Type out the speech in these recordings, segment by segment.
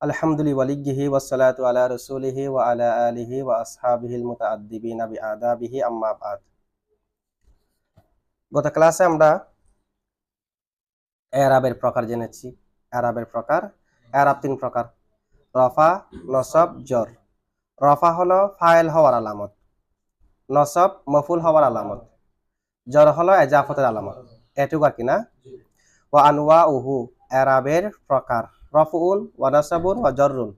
আলহামদুলিল্লাহি ওয়াসসালাতু আলা রাসূলিহি ওয়া আলা আলিহি ওয়া আসহাবিহিল মুতাআদ্দিবিনা বিআদাবিহি আম্মা বাদ। গত ক্লাসে আমরা এরাবের প্রকার জেনেছি। এরাবের প্রকার, এরাব তিন প্রকার: রফা, নসব, জর। রফা হলো ফাইল হওয়ার আলামত, নসব মফুল হওয়ার আলামত, জর হলো এজাফতের আলামত। এটুকু আর কি না? ওয়া আনওয়াউহু, এরাবের প্রকার: রফউন ওয়া নাসাবুন ওয়া জররুন।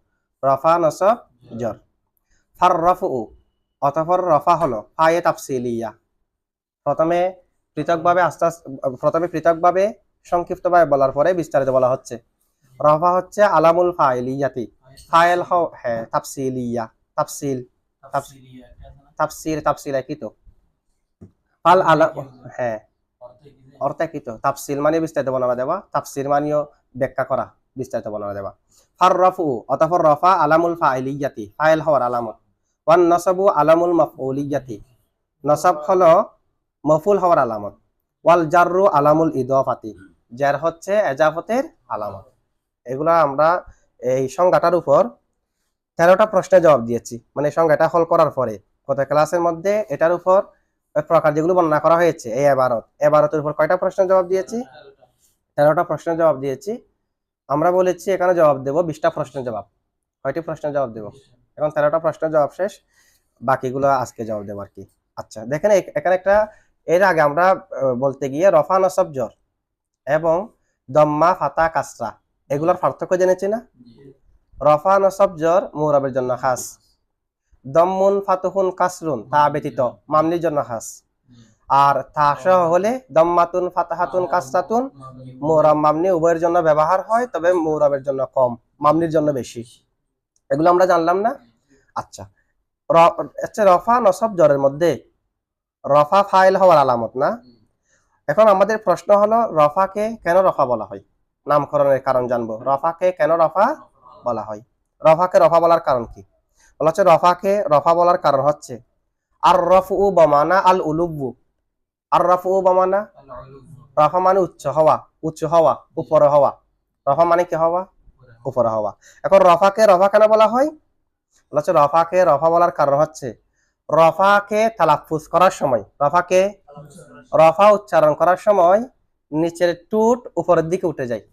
রফা, নসব, জর। ফাররাফু, অতঃপর রফা হলো ফায়ে তাফসিলিয়া। প্রথমে পৃথকভাবে সংক্ষিপ্তভাবে বলার পরে বিস্তারিত বলা হচ্ছে। রফা হচ্ছে আলামুল ফাইলিয়াতি, ফাইল হ্যাঁ তাফসিলিয়া, তাফসিল তাফসিল একই তো। ফাল আলা হ্যাঁ অর্থ একই তো। তাফসিল মানে বিস্তারিত বর্ণনা দেওয়া, তাফসির মানেও ব্যাখ্যা করা, বিস্তারিত বর্ণনা দেওয়া। ফাররাফু, অতঃপর রফা আলামুল ফাইলিয়াতি, ফাইল হওয়ার আলামত। ওয়ান নসাবু আলামুল মাফউলিয়াতি, নসাব হলো মফুল হওয়ার আলামত। ওয়াল জাররু আলামুল ইদাফাতি, জার হচ্ছে এজাফতের আলামত। এগুলা আমরা এই সংজ্ঞাটার উপর 13টা প্রশ্নের জবাব দিয়েছি, মানে সংজ্ঞাটা হল করার পরে গত ক্লাসের মধ্যে এটার উপর প্রকার যেগুলো বর্ণনা করা হয়েছে, এই এবারতের উপর কয়টা প্রশ্নের জবাব দিয়েছি? 13টা প্রশ্নের জবাব দিয়েছি। আমরা বলেছি এখানে জবাব দেব 20টা প্রশ্নের জবাব। কয়টি প্রশ্নের জবাব দেব? এখন 13টা প্রশ্নের জবাব শেষ, বাকিগুলো আজকে জবাব দেব আর কি। আচ্ছা দেখেন, এখানে একটা, এর আগে আমরা বলতে গিয়ে রফা, নসব, জর এবং দম্মা, ফাতা, কাসরা এগুলোর পার্থক্য জেনেছি না? রফা, নসব, জর মুরাবের জন্য খাস। দম্মুন, ফাতুহুন, কাসরুন তা ব্যতীত মামলির জন্য খাস। আর তা সহ হলে দম্মাতুন, ফাতাহাতুন, কাসরাতুন মুরাব মামনি উভয়ের জন্য ব্যবহার হয়, তবে মুরাবের জন্য কম, মামনির জন্য বেশি। এগুলো আমরা জানলাম না? আচ্ছা, রফা, নসব, জরের মধ্যে রফা ফাইল হওয়ার আলামত না? এখন আমাদের প্রশ্ন হলো, রফাকে কেন রফা বলা হয়? নামকরণের কারণ জানবো। রফাকে কেন রফা বলা হয়? রফাকে রফা বলার কারণ কি? বলা হচ্ছে রফাকে রফা বলার কারণ হচ্ছে আর রফু বমানা আল উলুবু। আর রফু বমানা, রফা মানে উচ্চ হওয়া, উপরে হওয়া। রফা মানে কি হওয়া? উপরে হওয়া। এখন রফাকে রফা কেন বলা হয়? বলা হচ্ছে রফাকে রফা বলার কারণ হচ্ছে রফাকে তালাফুজ করার সময়, রফা উচ্চারণ করার সময় নিচের টুট উপরের দিকে উঠে যায়।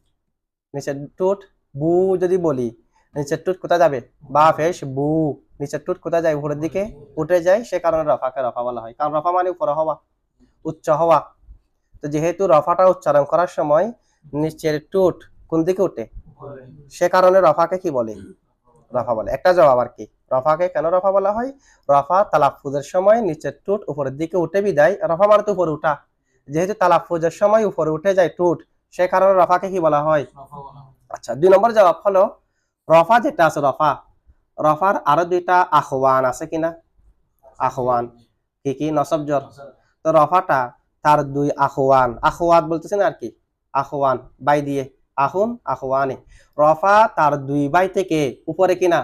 নিচের টুট বু যদি বলি, নিচের টুট কোথায় যাবে? বা ফেস বু, নিচের টুট কোথায় যায়? উপরের দিকে উঠে যায়। সে কারণে রফাকে রফা বলা হয়, কারণ রফা মানে উপরে হওয়া, উচ্চ হওয়া। তো যেহেতু রফাটা উচ্চারণ করার সময় নিচের টুট কোন দিকে উঠে, সে কারণে রফাকে কি বলে? রফা বলে। একটা জবাব আর কি, রফাকে কেন রফা বলা হয়? রফা তালাফুজের সময় নিচের টুট উপরের দিকে উঠে বিদায়, রফা মানে তো উপরে উঠা, যেহেতু তালাফুজের সময় উপরে উঠে যায় টুট, সে কারণে রফাকে কি বলা হয়? আচ্ছা, 2 নম্বর জবাব হলো, রফা যেটা আছে, রফার আরো 2টা আখওয়ান আছে কিনা? আখওয়ান কি কি? নসব, জর। তো রফাটা তার 2 আখওয়াত বলতেছেন আর কি, আখওয়ান বাই দিয়ে, আহুন আখওয়ানে। রফা তার 2 বাই থেকে উপরে কিনা?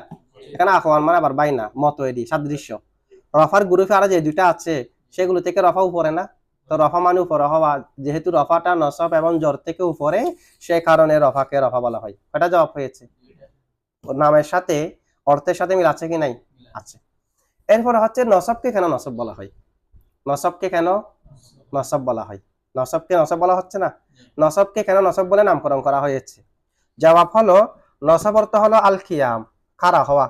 এখানে আখওয়ান মানে আবার বাই না, মত এডি সাদৃশ্য। রফার গ্রুপে আরো যে 2টা আছে সেগুলো থেকে রফা উপরে না? তো রফা মানে উপরে হওয়া, যেহেতু রফাটা নসব এবং জর থেকে উপরে, সে কারণে রফাকে রফা বলা হয়। কয়টা জবাব হয়েছে? নামের সাথে অর্থের সাথে মিল আছে কি নাই? আছে। এরপরে হচ্ছে নসবকে কেন নসব বলা হয়? নসবকে কেন নসব বলা হয়? নসবকে নসব বলা হচ্ছে না? নসবকে কেন নসব বলে নামকরণ করা হয়েছে? জবাব হলো, নসব অর্থ হলো আল খিয়াম, খাড়া হওয়া,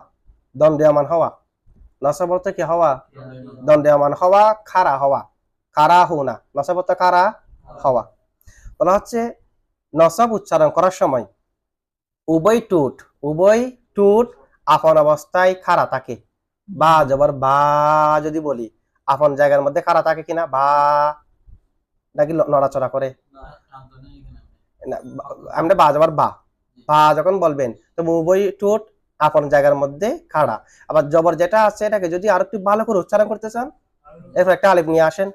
দণ্ডায়মান হওয়া। নসব অর্থ কি হওয়া? দণ্ডায়মান হওয়া, খাড়া হওয়া। খাড়া হো না, নসব অর্থ খাড়া হওয়া। বলা হচ্ছে নসব উচ্চারণ করার সময় উভয় টুট আপন অবস্থায় খাড়া থাকে। বা জবর বা যদি বলি, আপন জায়গার মধ্যে খাড়া থাকে কিনা? বা নাকি নড়াচড়া করে? আমরা বা জবর বা যখন বলবেন, তো উভয় টুট আপন জায়গার মধ্যে খাড়া। আবার জবর যেটা আছে এটাকে যদি আরো একটু ভালো করে উচ্চারণ করতে চান, এরপর একটা আলিফ নিয়ে আসেন।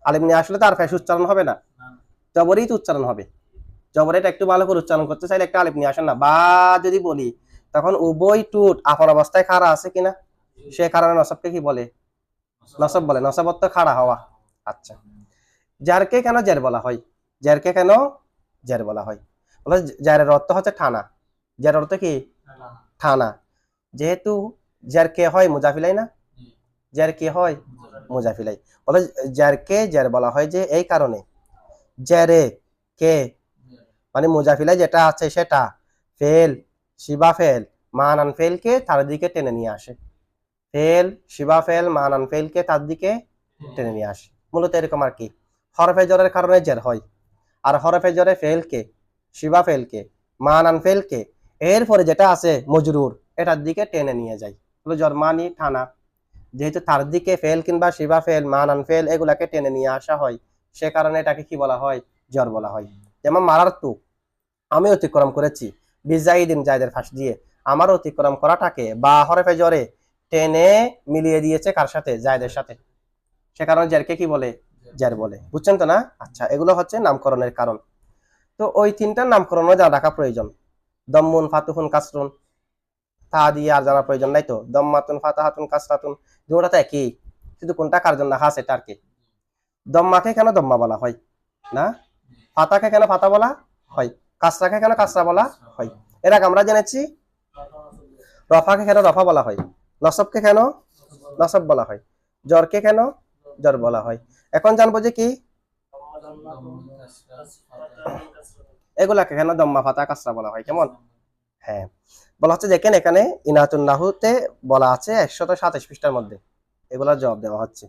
আলিফ নিয়ে আসলে তার ফেস উচ্চারণ হবে না, জবরই তো উচ্চারণ হবে। জবর এটা একটু ভালো করে উচ্চারণ করতে চাইলে একটা আলিফ নিয়ে আসেন না। বা যদি বলি, তখন উভয় টুট আপন অবস্থায় খাড়া আছে কিনা, সে কারণে নসবকে কি বলে? নসব বলে। নসব অর্থ খাড়া হওয়া। আচ্ছা, জারকে কেন জের বলা হয়? জারকে কেন জের বলা হয়? বলে জারের অর্থ হচ্ছে ঠানা। জারের অর্থ কি? ঠানা, যেহেতু জের কে হয় মুজাফিলাই না, জের কে হয় মুজাফিলাই, বলে জের কে জের বলা হয় যে এই কারণে জেরে কে মানে মুজাফিলাই যেটা আছে সেটা ফেল শিবা ফেল মানান ফেলকে তার দিকে টেনে নিয়ে আসে, ফেল শিবা ফেল মানান ফেলকে তার দিকে টেনে নিয়ে আসে। মূলত এরকম আর কি, হরফে জরের কারণে জের হয়, আর হরফে জরে ফেলকে শিবা ফেলকে মানান ফেলকে এরপরে যেটা আছে মজরুর এটার দিকে টেনে নিয়ে যায়, জরমানি ঠানা, যেহেতু তার দিকে ফেল কিংবা শিবা ফেল মানান ফেল এগুলাকে টেনে নিয়ে আসা হয়, সে কারণে এটাকে কি বলা হয়, জ্বর বলা হয়। যেমন মারার তু, আমি অতিক্রম করেছি, বিজাইদিন জায়দের ফাঁস দিয়ে, আমার অতিক্রম করাটাকে বা হরফে জরে টেনে মিলিয়ে দিয়েছে কার সাথে, জায়দের সাথে, সে কারণে জেরকে কি বলে, জের বলে। বুঝছেন তো না? আচ্ছা, এগুলো হচ্ছে নামকরণের কারণ। তো ওই তিনটার নামকরণও যা রাখা প্রয়োজন, দম্মুন ফাতুহুন কাসরুন, তা দিয়ে আর জানার প্রয়োজন নাই তো, দম্মাতুন ফাতাহাতুন কাসরাতুন দুটোটা তো একই, শুধু কোনটা কার জন্য রাখা আছে এটা আর কি। দম্মাকে কেন দম্মা বলা হয় না, ফাতাকে কেন ফাতা বলা হয়, কাসরাকে কেন কাসরা বলা হয়, এর আগে আমরা জেনেছি রফাকে কেন রফা বলা হয়, নসবকে কেন নসব বলা হয়, জরকে কেন জর বলা হয়। এখন জানবো যে কি এগুলাকে কেন দম্মা ফাতা কাসরা বলা হয়, কেমন? হ্যাঁ, বলা হচ্ছে দেখেন এখানে ইনাতুন নাহুতে বলা আছে 127 পৃষ্ঠার মধ্যে, এগুলার জবাব দেওয়া হচ্ছে।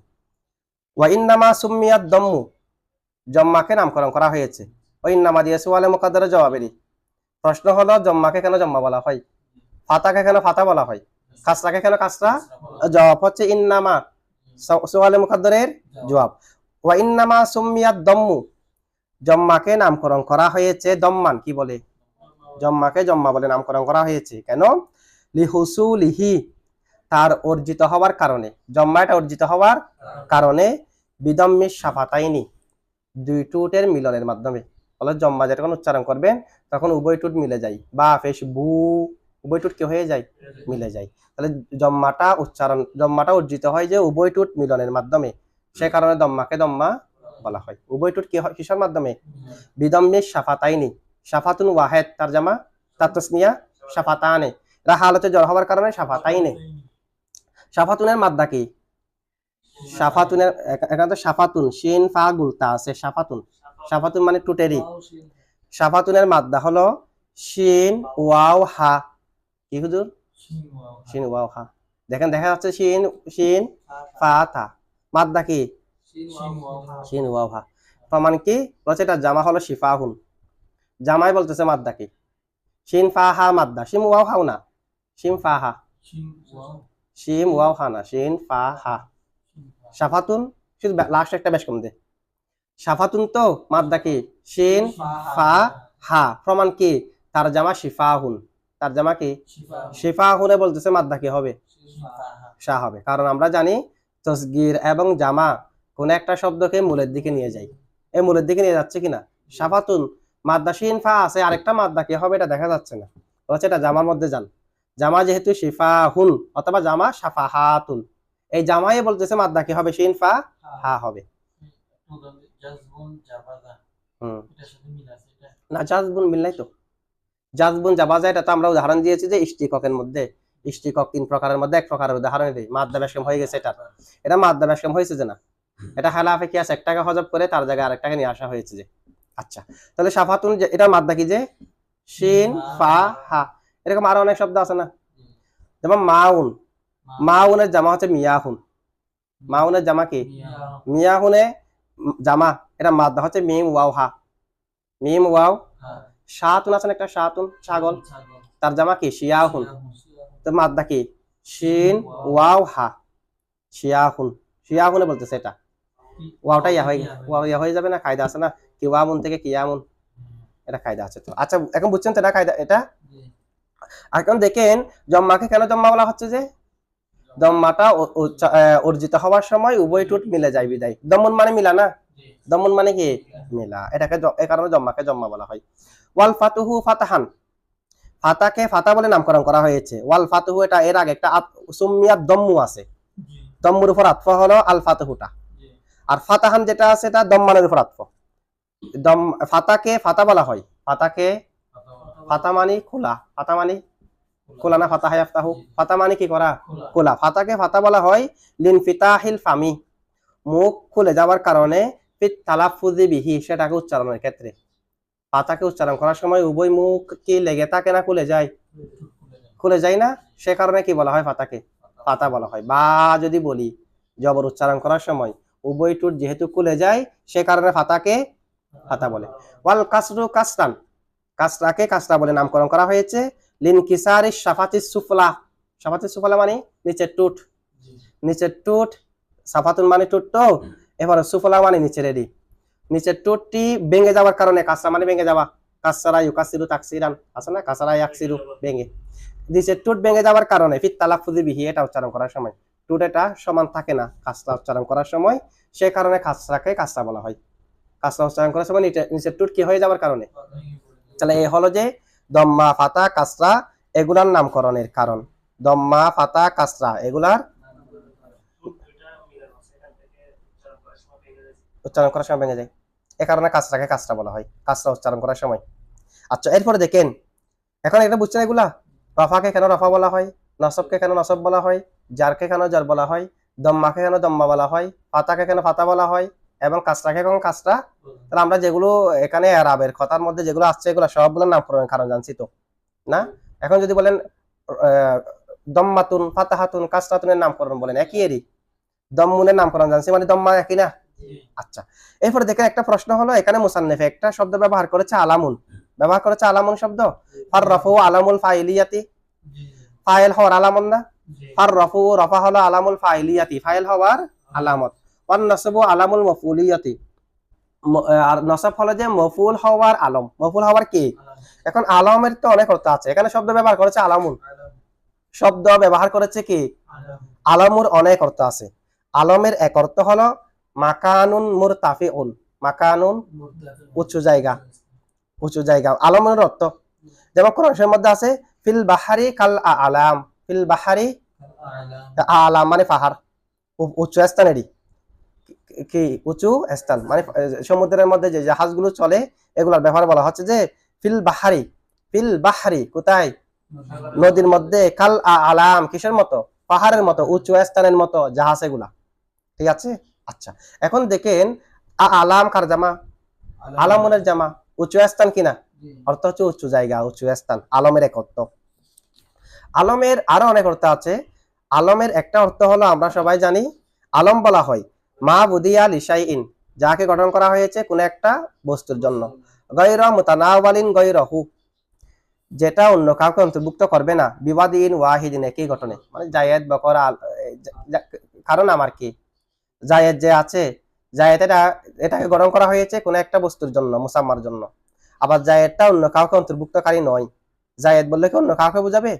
ওয়া ইন্নামা সুম্মিয়াত দম্মু, জম্মাকে নামকরণ করা হয়েছে, ওই ইন্নামা দিয়ে সুয়ালে মুকাদ্দারের জবাবেরই। প্রশ্ন হলো জম্মাকে কেন জম্মা বলা হয়, ফাতাকে কেন ফাতা বলা হয়, কাসরাকে কেন কাসরা, জবাব হচ্ছে ইন্নামা, সুয়ালে মুকাদ্দারের জবাব। ওয়া ইন্নামা সুম্মিয়াত দম্মু, জম্মাকে নামকরণ করা হয়েছে দম্মান, কি বলে, জম্মাকে জম্মা বলে নামকরণ করা হয়েছে কেন, লিহুসুলিহি, তার অর্জিত হওয়ার কারণে, জম্মাটা অর্জিত হওয়ার কারণে, বিদম্মিস শাফাতাইনি, দুই টুটের মিলনের মাধ্যমে, বলে জম্মা যখন উচ্চারণ করবেন তখন উভয় টুট মিলে যায়, বা ফেস বু উভয় টুট কি হয়ে যায়, মিলে যায়, তাহলে জম্মাটা অর্জিত হয় যে উভয় টুট মিলনের মাধ্যমে, সে কারণে দম্মাকে দম্মা বলা হয়। উভয় টুট কি হয় কিসের মাধ্যমে, বিদম্মিস শাফাতাইনি, শাফাতুন ওয়াহেদ তার জামা তার তাসনিয়া শাফাতানে, এরা হালতে জ্বর হওয়ার কারণে শাফাতাইনে। শাফাতুনের মাদ্দা কি, শাফাতুনের এখানে তো শাফাতুন শিন ফা গুলতা আছে, শাফাতুন, শাফাতুন মানে টুটেরি, শাফাতুনের মাদ্দা হলো শিন ওয়াও হা, কি হুজুর, শিন ওয়াও হা, দেখেন দেখা যাচ্ছে শিন শিন ফা থা, মাদ্দা কি শিন ওয়াও হা, প্রমাণ কি বলছে এটা জামা হলো শিফাহুন, জামাই বলতেছে মাদ্দা কি, শিন ফা হা মাদ্দা, শিম ওয়াও হাও না, শিম ফা হা, শিম ওয়াও হা না, শিন ফা হা, শাফাতুন শুধু লাস্ট একটা বেশ কম দে, শাফাতুন তো মাদ্দা কি শিন ফা হা, প্রমাণ কি তার জামা শিফাহুন, তার জামা কি শিফাহুনে, বলতেছে মাদ্দা কি হবে, শাহ হবে, কারণ আমরা জানি তসগির এবং জামা কোন একটা শব্দকে মূলের দিকে নিয়ে যায়, এই মূলের দিকে নিয়ে যাচ্ছে কিনা, শাফাতুন মাদ্দা শিন ফা আছে, আরেকটা মাদ্দা কি হবে এটা দেখা যাচ্ছে না, হচ্ছে এটা জামার মধ্যে যান, জামা যেহেতু শিফাহুন অথবা জামা শাফাহাতুন, এই জামাই বলতেছে মাদ্দা কি হবে, শিন ফা হা হবে। না জাজবুন মিল নাই তো, জাজবুন জাবাজা এটা তো আমরা উদাহরণ দিয়েছি যে ইশতিককের মধ্যে, ইশতিকক 3 প্রকারের মধ্যে 1 প্রকারের উদাহরণ দিই, মাদ্দা বেশকম হয়ে গেছে, এটা মাদ্দা বেশকম হয়েছে যে না, এটা খেলাফে কি আছে, একটাকে হজব করে তার জায়গায় আরেকটাকে নিয়ে আসা হয়েছে যে। আচ্ছা, তাহলে শাফাতুন এটা মাদ্দা কি যে শিন ফা হা, এরকম আরো অনেক শব্দ আছে না, যেমন মাউন, মাউনের জামা হচ্ছে মিয়াহুন, মাউনের জামা কি মিয়াহুনে জামা, এটা মাদ্দা হচ্ছে মিম ওয়াও হা, মিম ওয়াও, শাতুন আছে একটা শাতুন ছাগল, তার জামা কি শিয়াহুন, তো মাদ্দা কি শিন ওয়াও হা, শিয়াহুন, শিয়াহুনে বলতেছে এটা, ওয়াওটা ইয়া হয়ে যাবে না, কায়দা আছে না, কি ওয়ামুন থেকে কিয়ামুন, এটা কায়দা আছে তো। আচ্ছা এখন বুঝছেন তো এটা কায়দা এটা। এখন দেখেন জম্মাকে কেন জম্মা বলা হচ্ছে, যে দম্মাটা অর্জিত হওয়ার সময় উভয় টুট মিলে যায় বিদায়, দমন মানে মিলা না, দমন মানে কি মিলা, এটাকে এই কারণে জম্মাকে জম্মা বলা হয়। ওয়াল ফাতুহু ফাতাহান, ফাতাকে ফাতা বলে নামকরণ করা হয়েছে, ওয়াল ফাতুহু এটা এর আগে একটা সুম্মিয়াত দম্মু আছে, দম্মুর উপর আতফা হলো আল ফাতুহুটা, আর ফাতাহান যেটা আছে এটা দম্মানের উপর আতফা, ফাতাকে ফাতা বলা হয়, ফাতাকে ফাতা মানে খোলা, ফাতা মানে খোলা না ফাতাহা ইয়াফতাহু? ফাতা মানে কি করা? খোলা। ফাতাকে ফাতা বলা হয় লিনফিতাহিল ফামি, মুখ খুলে যাওয়ার কারণে, ফিত তালাফফুজি বিহি, সেটাকে উচ্চারণের ক্ষেত্রে। ফাতাকে উচ্চারণ করার সময় উভয় মুখ কি লেগে থাকে না খুলে যায়? খুলে যায় না? সে কারণে কি বলা হয়? ফাতাকে ফাতা বলা হয়। বা যদি বলি জবর উচ্চারণ করার সময় উভয় ঠোঁট যেহেতু খুলে যায়, সে কারণে ফাতাকে ফাতা বলে। ওয়াল কাসরু কাসরান, কাসরাকে কাসরা বলে নামকরণ করা হয়েছে লিনকিসারি শাফাতিস সুফলা। শাফাতিস সুফলা মানে নিচের ঠোঁট, নিচের ঠোঁট। সাফাতুন মানে ঠোঁট, তো এবার সুফলা মানে নিচের এডি, নিচের ঠোঁটটি ভেঙে যাওয়ার কারণে, কাসরা মানে ভেঙে যাওয়া, কাসরা ইউকাসিরু তাকসিরান আছে না, কাসরা ইয়াকসিরু ভেঙে, নিচের ঠোঁট ভেঙে যাওয়ার কারণে ফিত তালাফফুজি বিহি, এটা উচ্চারণ করার সময় ঠোঁট এটা সমান থাকে না কাসরা উচ্চারণ করার সময়, সে কারণে কাসরাকে কাসরা বলা হয়। কাসরা উচ্চারণ করার সময় নিচের ঠোঁট কি হয়ে যাওয়ার কারণে। তাহলে এই হলো যে দম্মা ফাতা কাসরা এগুলার নামকরণের কারণ। দম্মা ফাতা কাসরা এগুলার উচ্চারণ করার সময় ভেঙে যায়, এ কারণে কাসরাকে কাসরা বলা হয়, কাসরা উচ্চারণ করার সময়। আচ্ছা, এরপরে দেখেন, এখন এটা বুঝছেন এগুলা? রফাকে কেন রফা বলা হয়, নসবকে কেন নসব বলা হয়, জারকে কেন জার বলা হয়, দম্মাকে কেন দম্মা বলা হয়, ফাতাকে কেন ফাতা বলা হয়, এবং কাসরাকে কেন কাসরা। তাহলে আমরা যেগুলো এখানে আরবের কথার মধ্যে যেগুলো আসছে এগুলো সবগুলোর নামকরণের কারণ জানছি তো না? এখন যদি বলেন দম্মাতুন, ফাতাহাতুন, কাসরাতুনের নামকরণ বলেন, একই এরই। দম্মুনের নামকরণ জানছি মানে দম্মা একই না? আচ্ছা, এরপরে দেখেন একটা প্রশ্ন হলো, এখানে মুসান্নিফে একটা শব্দ ব্যবহার করেছে আলামুন, ব্যবহার করেছে আলামুন শব্দ। ফাররাফু আলামুল ফাইলিয়াতি, ফাইল হওয়ার আলামত না? ফাররাফু রফা হলো আলামুল ফাইলিয়াতি, ফাইল হওয়ার আলামত। ওয়ান নাসবু আলামুল মাফউলিয়াতি, আর নসব হলো যে মফুল হওয়ার আলম, মফুল হওয়ার কি। এখন আলমের তো অনেক অর্থ আছে, এখানে শব্দ ব্যবহার করেছে আলামুন, শব্দ ব্যবহার করেছে কি আলামুর, অনেক অর্থ আছে। আলমের এক অর্থ হলো মাকানুন মুরতাফিউন, মাকানুন উঁচু জায়গা, উঁচু জায়গা আলমের অর্থ। যেমন কোরআনের মধ্যে আছে ফিল বাহারি কাল আলাম, ফিল বাহারি আলাম মানে পাহাড়, উঁচু স্থানেরই কি উঁচু স্থান, মানে সমুদ্রের মধ্যে যে জাহাজগুলো চলে এগুলোর ব্যবহার বলা হচ্ছে যে ফিল বাহারি, ফিল বাহারি কোথায়, নদীর মধ্যে, কাল আলাম কিসের মতো, পাহাড়ের মতো, উঁচু স্থানের মতো জাহাজ এগুলা, ঠিক আছে। আচ্ছা, এখন দেখেন আলাম কার জামা, আলামনের জামা, উঁচু স্থান কিনা, অর্থ হচ্ছে উঁচু জায়গা, উঁচু স্থান, আলমের এক অর্থ। আলমের আরো অনেক অর্থ আছে। আলমের একটা অর্থ হলো আমরা সবাই জানি, আলম বলা হয় মা বুদিয়া লিশাইইন, যাকে গঠন করা হয়েছে কোন একটা বস্তুর জন্য, গায়রা মুতানাওয়ালিন গায়রাহু, যেটা অন্য কাউকে অন্তর্ভুক্ত করবে না, বিবাদিন ওয়াহিদিন, একই ঘটনে, মানে জায়েদ বকরা, কারণ আমার কি জায়েদ যে আছে, জায়েদ এটাকে গঠন করা হয়েছে কোন একটা বস্তুর জন্য, মুসাম্মার জন্য। আবার জায়েদটা অন্য কাউকে অন্তর্ভুক্তকারী নয়। জায়েদ বললে কি অন্য কাউকে বোঝাবে?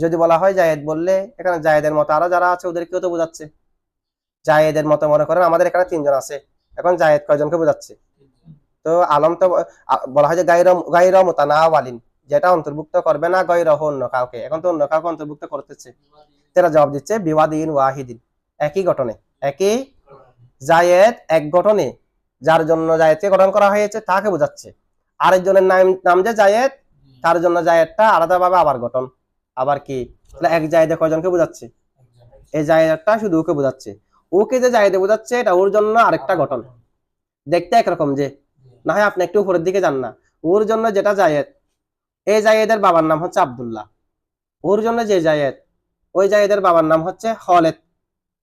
যদি বলা হয় জায়েদ বললে, এখানে জায়েদের মতো আরো যারা আছে ওদেরকেও তো বোঝাচ্ছে। জায়েদের মতো মনে করেন আমাদের এখানে 3 জন আছে, এখন জায়েদ কয়জনকে বোঝাচ্ছে? তো আলম তো বলা হয় যে গায়রা মুতানাওয়ালিন, যেটা অন্তর্ভুক্ত করবে না গায়রাহু, অন্য কাউকে, এখন তো অন্য কাউকে অন্তর্ভুক্ত করতেছে, তারা জবাব দিচ্ছে বিওয়াদিন ওয়াহিদিন, একই ঘটনে, একই জায়েদ এক ঘটনে, যার জন্য জায়েদকে গঠন করা হয়েছে তাকে বোঝাচ্ছে। আরেকজনের নাম যে জায়েদ, তার জন্য জায়েদটা আলাদাভাবে আবার গঠন, আবার কি, এক জায়েদে কয়জনকে বোঝাচ্ছে? এই জায়েদটা শুধু ওকে বোঝাচ্ছে, ওকে যে জায়েদে বোঝাচ্ছে এটা ওর জন্য আরেকটা গঠন, দেখতে একরকম যে, না হয় আপনি একটু উপরের দিকে যান না, ওর জন্য যেটা জায়েদ, এই জায়েদের বাবার নাম হচ্ছে আব্দুল্লাহ, ওর জন্য যে জায়েদ, ওই জায়েদের বাবার নাম হচ্ছে খালেদ।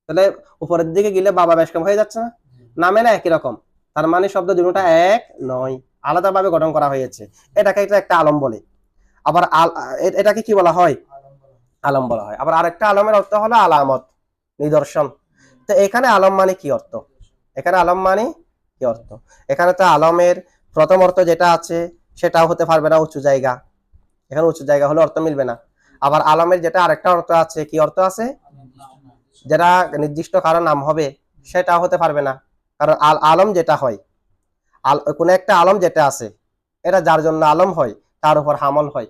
তাহলে উপরের দিকে গেলে বাবা বেশ কম হয়ে যাচ্ছে না, নামে না একই রকম, তার মানে শব্দ দুটোটা এক নয়, আলাদাভাবে গঠন করা হয়েছে, এটাকে এটা একটা আলম বলে। আবার এটাকে কি বলা হয়? আলম বলা হয়। আবার আরেকটা আলমের অর্থ হলো আলামত, নিদর্শন। তো এখানে আলম মানে কি অর্থ, এখানে আলম মানে কি অর্থ? এখানে তো আলমের প্রথম অর্থ যেটা আছে সেটাও হতে পারবে না উঁচু জায়গা, এখানে উঁচু জায়গা হলে অর্থ মিলবে না। আবার আলমের যেটা আরেকটা অর্থ আছে, কি অর্থ আছে, যেটা নির্দিষ্ট কারো নাম হবে সেটাও হতে পারবে না, কারণ আলম যেটা হয়, কোন একটা আলম যেটা আছে এটা যার জন্য আলম হয় তার উপর হামল হয়,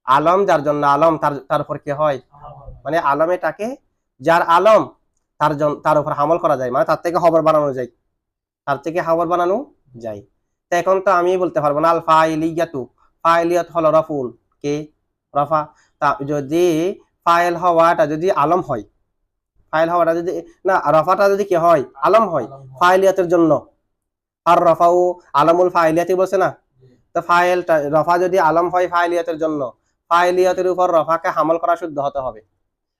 আলম যার জন্য আলম তার উপর কি হয়, মানে আলম এটাকে যার আলম তার উপর হামল করা যায়, মানে তার থেকে খবর বানানো যায়, তার থেকে খবর বানানো যায়। তো এখন তো আমি বলতে পারবো না আল ফাইলিয়াতু, ফাইলিয়াত হলো রফুল, কে রফা। তা যদি ফাইল হওয়াটা যদি আলম হয়, ফাইল হওয়াটা যদি না, রফাটা যদি কি হয় আলম হয় ফাইলিয়াতের জন্য, আর রফাউ আলামুল ফাইলিয়াতি বলছে না, তো ফাইলটা রফা যদি আলম হয় ফাইলিয়াতের জন্য, ফাইলিয়াতের উপর রফাকে হামল করা শুদ্ধ হতে হবে।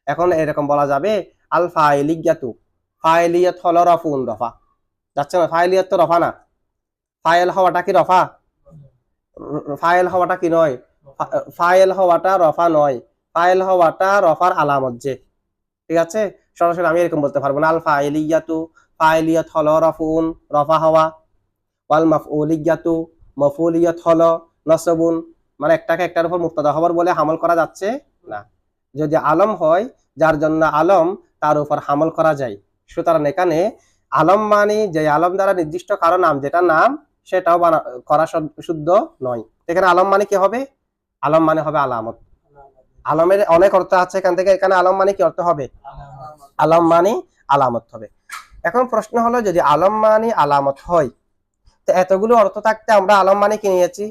এখন এরকম বলা যাবে আল ফাইলিয়াতু, ফাইলিয়াত হলো রফুন রফা, যাচ্ছে না, ফাইলিয়াত তো রফা না, ফাইল হওয়াটা কি রফা, ফাইল হওয়াটা কি নয়, ফাইল হওয়াটা রফা নয়, ফাইল হওয়াটা রফার আলামত যে, ঠিক আছে। সরাসরি আমি এরকম বলতে পারবো না আল ফাইলিয়াতু, ফাইলিয়াত হলো রফুন রফা হওয়া, ওয়াল মাফউলিয়াতু, মাফউলিয়াত হলো নসবুন, মানে একটাকে একটার উপর মুক্তাদা খবর বলে হামল করা যাচ্ছে না। যদি আলম হয় যার জন্য আলম, তার উপর হামল করা যায়। সুতরাং এখানে আলম মানে যে আলম দ্বারা নির্দিষ্ট কারো নাম, যেটা নাম সেটাও করা শুদ্ধ নয়। এখানে আলম মানে কি হবে, আলম মানে হবে আলামত। আলমের অনেক অর্থ আছে, এখান থেকে এখানে আলম মানে কি অর্থ হবে, আলম মানে আলামত হবে। এখন প্রশ্ন হলো যদি আলম মানে আলামত হয়, তো এতগুলো অর্থ থাকতে আমরা আলম মানে কি নিয়েছি,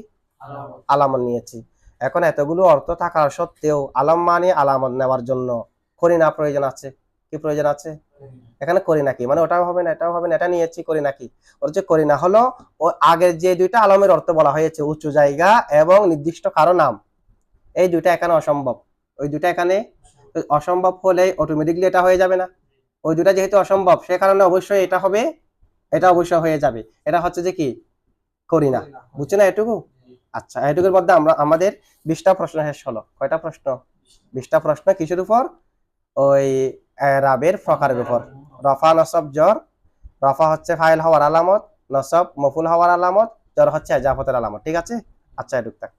আলামত নিয়েছি। এখন এতগুলো অর্থ থাকার সত্ত্বেও আলম মানে আলামত নেওয়ার জন্য করিনা প্রয়োজন আছে, কি প্রয়োজন আছে, এখানে করিনা কি মানে ওটাও হবে না এটাও হবে না, এটা নিয়েছি করিনা কি, ওর যে করিনা হলো ও আগের যে দুইটা আলমের অর্থ বলা হয়েছে উঁচু জায়গা এবং নির্দিষ্ট কারো নাম, এই দুইটা এখানে অসম্ভব, ওই দুইটা এখানে অসম্ভব হলে অটোমেটিকলি এটা হয়ে যাবে না, ওই দুইটা যেহেতু অসম্ভব সে কারণে অবশ্যই এটা হবে, এটা অবশ্যই হয়ে যাবে, এটা হচ্ছে যে কি করিনা, বুঝছো না এটুকু। আচ্ছা, এটুকুর মধ্যে আমরা আমাদের 20টা প্রশ্ন শেষ হলো। কয়টা প্রশ্ন, 20টা প্রশ্ন কিসের উপর, ওই এরাবের প্রকারের উপর, রফা নসব জর, রফা হচ্ছে ফাইল হওয়ার আলামত, নসব মফুল হওয়ার আলামত, জর হচ্ছে এজাফতের আলামত, ঠিক আছে। আচ্ছা এটুক থাক।